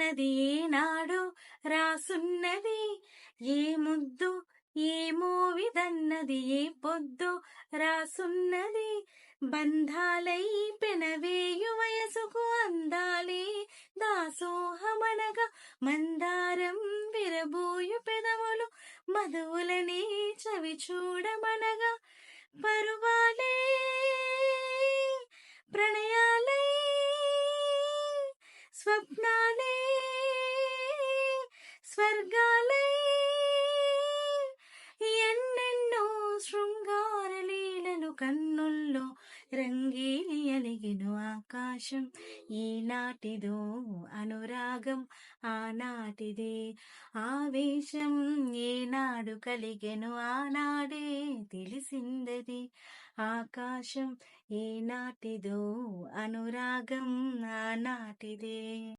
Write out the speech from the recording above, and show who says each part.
Speaker 1: అన్నది ఏనాడో రాసున్నది, ఏ ముద్దు ఏమో విధన్నది, ఏ పొద్దు రాసున్నది. బంధాలై పెనవేయు వయసుకు అందాలే దాసోహమనగా, మందారం విరబోయు పెదవులు మధువులనే చవి చూడమనగా, పరువాలే ప్రణయాలై స్వప్నాలే స్వర్గాలై ఎన్నెన్నో శృంగార లీలలు కన్నుల్లో రంగేలి అలిగెను ఆకాశం. ఈనాటిదో అనురాగం ఆనాటిదే ఆవేశం, ఏనాడు కలిగెను ఆనాడే తెలిసిందది ఆకాశం. ఏనాటిదో అనురాగం ఆనాటిదే.